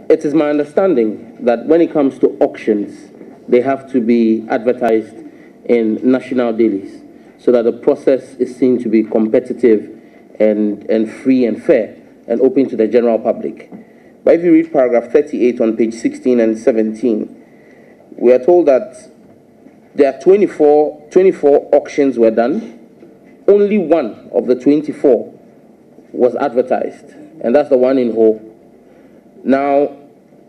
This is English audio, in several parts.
it is my understanding that when it comes to auctions, they have to be advertised in national dailies so that the process is seen to be competitive and free and fair and open to the general public. But if you read paragraph 38 on page 16 and 17, we are told that there are 24 auctions were done. Only one of the 24 was advertised, and that's the one in Ho. Now,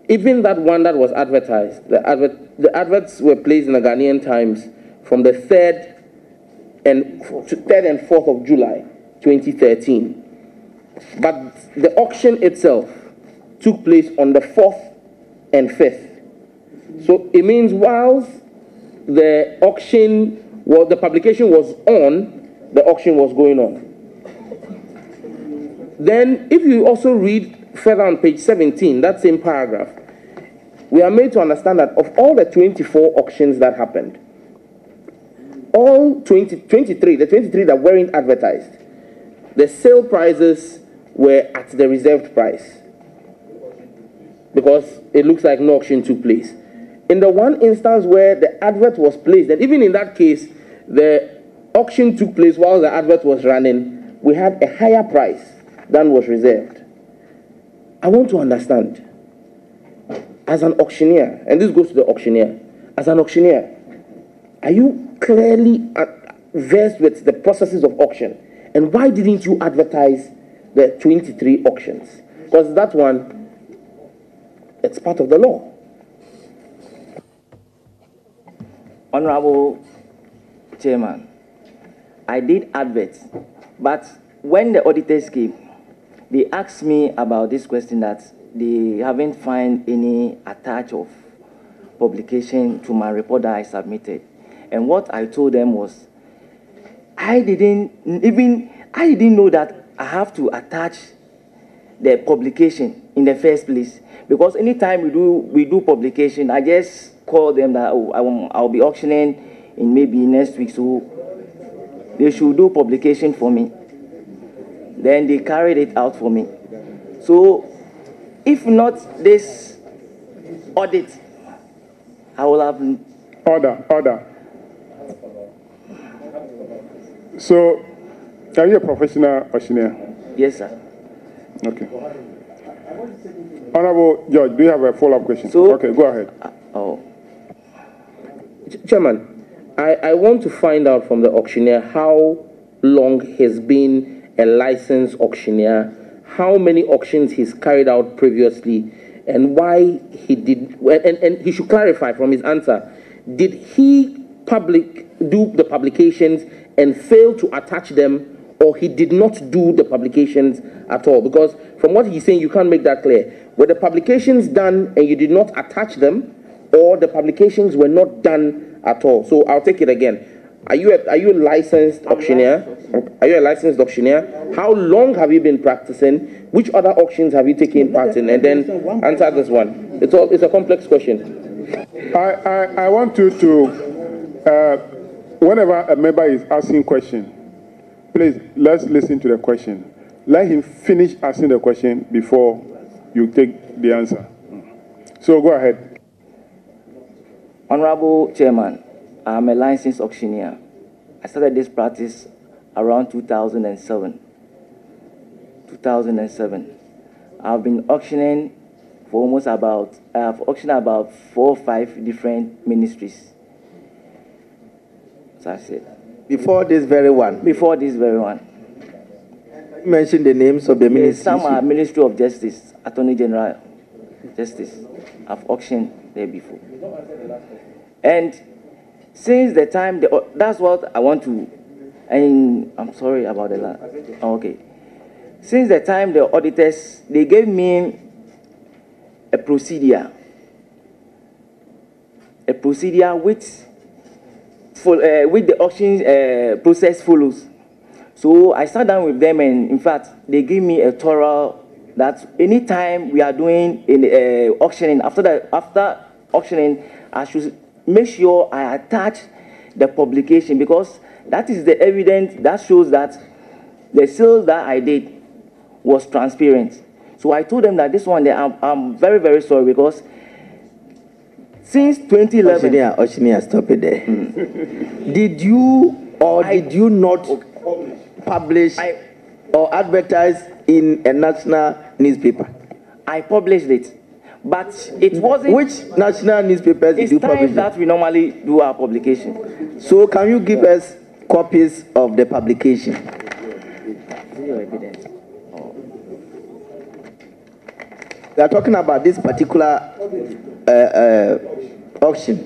even that one that was advertised, the adverts were placed in the Ghanaian Times from the 3rd and 4th of July, 2013. But the auction itself took place on the 4th and 5th. So it means whilst the auction, well, the publication was on, the auction was going on. Then, if you also read further on page 17, that same paragraph, we are made to understand that of all the 24 auctions that happened, all 23 that weren't advertised, the sale prices were at the reserved price because it looks like no auction took place. In the one instance where the advert was placed, and even in that case, the auction took place while the advert was running, we had a higher price than was reserved. I want to understand, as an auctioneer, and this goes to the auctioneer, as an auctioneer, are you clearly versed with the processes of auction? And why didn't you advertise the 23 auctions? Because that one, it's part of the law. Honorable Chairman, I did adverts, but when the auditors came, they asked me about this question that they haven't found any attach of publication to my report that I submitted. And what I told them was, I didn't know that I have to attach the publication in the first place. Because anytime we do publication, I just call them that, oh, I'll be auctioning in maybe next week, so they should do publication for me. Then they carried it out for me. So if not this audit, I will have... Order. So, are you a professional auctioneer? Yes, sir. Okay. Honorable George, do you have a follow-up question? So, okay, go ahead. Chairman, I want to find out from the auctioneer how long he's been a licensed auctioneer, how many auctions he's carried out previously, and why he did, and he should clarify from his answer, did he do the publications and fail to attach them, or he did not do the publications at all? Because from what he's saying, you can't make that clear. Were the publications done and you did not attach them, or the publications were not done at all? So I'll take it again. Are you a licensed auctioneer? Are you a licensed auctioneer? How long have you been practicing? Which other auctions have you taken part in? And then answer this one. It's a complex question. I want you to, whenever a member is asking question, please, let's listen to the question. Let him finish asking the question before you take the answer. So go ahead. Honorable Chairman, I'm a licensed auctioneer. I started this practice around 2007. I've been auctioning for almost I've auctioned about 4 or 5 different ministries. So I said. Before this very one? Before this very one. You mentioned the names of the ministries? Some are Ministry of Justice, Attorney General Justice. I've auctioned there before. And since the time, that's what I want to, and I'm sorry about the last. Okay. Since the time the auditors, they gave me a procedure which the auction process follows. So I sat down with them, and in fact, they gave me a thorough that anytime we are doing auctioning, after auctioning, I should make sure I attach the publication, because that is the evidence that shows that the sale that I did was transparent. So I told them that this one, I'm very, very sorry, because since 2011... Auctioneer, stop it there. Did you or did you not publish or advertise in a national newspaper? I published it, but it wasn't... Which national newspapers did you publish? It's time that we normally do our publication. So can you give us copies of the publication? Zero evidence. We are talking about this particular auction.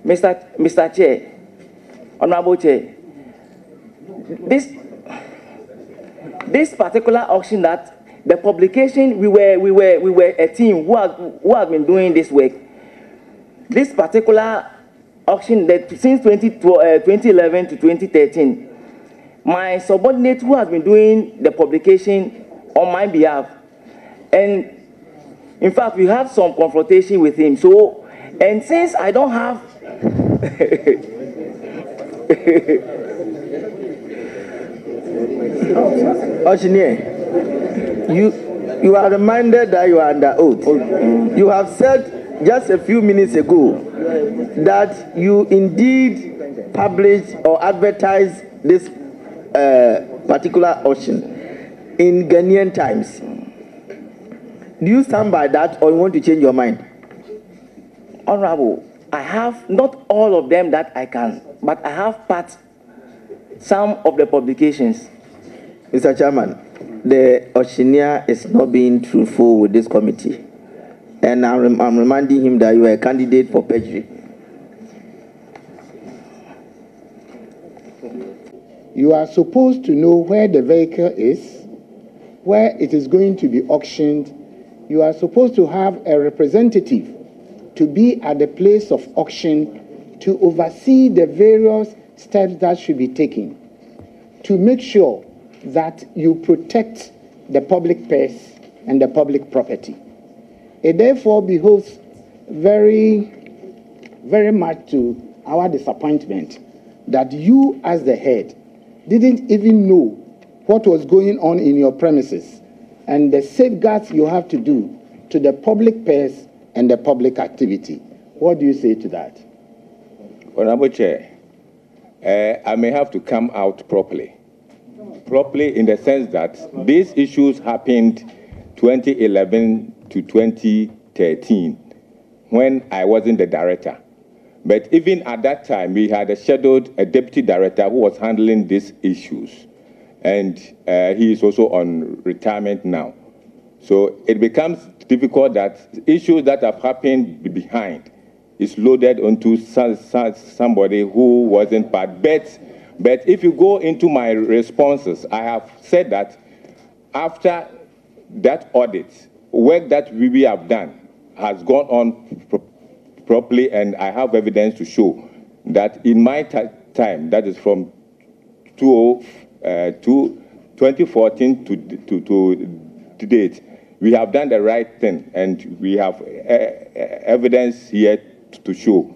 Mr. Chair, Honorable Chair, this particular auction, that the publication, we were a team who has been doing this work. This particular auction, that since 2011 to 2013, my subordinate who has been doing the publication on my behalf, and in fact we had some confrontation with him. So, and since I don't have Auctioneer, you are reminded that you are under oath. You have said just a few minutes ago that you indeed published or advertised this particular auction in Ghanaian Times. Do you stand by that, or you want to change your mind? Honorable, I have not all of them that I can, but I have some of the publications. Mr. Chairman, the auctioneer is not being truthful with this committee, and I'm reminding him that you are a candidate for perjury. You are supposed to know where the vehicle is, where it is going to be auctioned. You are supposed to have a representative to be at the place of auction to oversee the various steps that should be taken to make sure that you protect the public purse and the public property. It therefore behoves very, very much to our disappointment that you, as the head, didn't even know what was going on in your premises and the safeguards you have to do to the public purse and the public activity. What do you say to that? Honorable Chair, I may have to come out properly. Properly in the sense that these issues happened 2011 to 2013 when I wasn't the director. But even at that time, we had scheduled a deputy director who was handling these issues. And he is also on retirement now. So it becomes difficult that issues that have happened behind is loaded onto somebody who wasn't part. But if you go into my responses, I have said that after that audit, work that we have done has gone on properly, and I have evidence to show that in my time, that is from 2014 to date, we have done the right thing, and we have evidence here to show